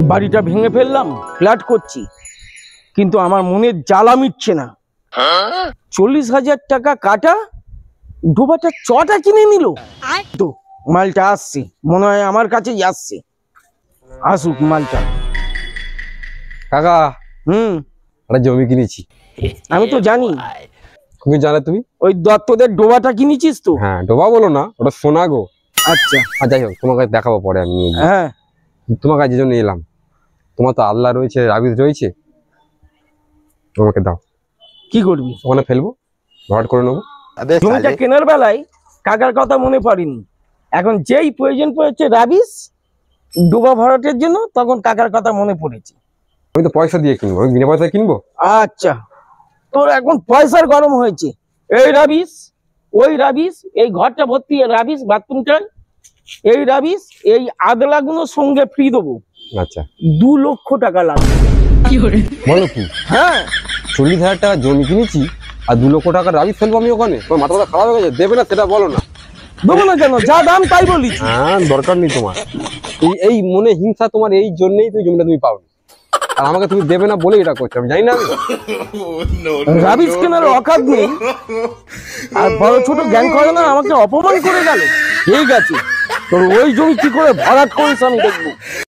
বাড়িটা ভেঙে ফেললাম, ফ্ল্যাট করছি, কিন্তু আমার মনের জ্বালা মিটছে না। 40,000 টাকা কাটা, ডোবাটা চটা কিনে নিল। তো মালটা আসছে, মনে হয় আমার কাছেই আসছে। আসুক মালটা। কাকা, একটা জমি কিনেছি। আমি তো জানি। তুমি জানো? তুমি ওই দত্তদের ডোবাটা কিনেছিস তো? হ্যাঁ, ডোবা বলো না, ওটা সোনা গো। আচ্ছা, যাই হোক, তোমাকে দেখাবো পরে আমি নিয়ে গিয়ে। হ্যাঁ, তোমার কাছে যে জন্য এলাম, তোমার তো আল্লাহ রয়েছে, রাবিজ রয়েছে, তোমাকে দাও। কি করবি? ওখানে ফেলবো, ভরাট করে নেবো। জমিটা কেনার বেলায় কাকার কথা মনে পড়েনি, এখন যেই প্রয়োজন পড়েছে রাবিশ ডোবা ভরাটের জন্য, তখন কাকার কথা মনে পড়েছে। আমি তো পয়সা দিয়ে কিনবো, আমি বিনা পয়সায় কিনবো? আচ্ছা, তোর এখন পয়সার গরম হয়েছে। এই রাবিশ, ওই রাবিশ, এই ঘরটা ভর্তি রাবিশ, বাথরুমটা, এই রাবিশ, এই আদলাগুলো সঙ্গে ফ্রি দেবো। আচ্ছা, 2 লক্ষ টাকা লাগবে। বলো কি? হ্যাঁ, 40,000 টাকা জমি কিনেছি আর 2 লক্ষ টাকা রাবিজ ফেলবো আমি ওখানে? তোমার মাথা মাথা খারাপ হয়ে গেছে? দেবে না সেটা বলো না। দেবো না কেন? যা দাম তাই বলিস। হ্যাঁ, দরকার নেই তোমার। এই মনে হিংসা তোমার, এই জন্যই তুমি জমিটা তুমি পাওনি, আর আমাকে তুমি দেবে না বলে এটা করছো। আমি জানি না, রাবিশ কেনার অকাত নেই, আর বড় ছোট জ্ঞান করে না, আমাকে অপমান করে গেল। ঠিক আছে, তোর ওই জমি কি করে ভরাট করিস আমি দেখবো।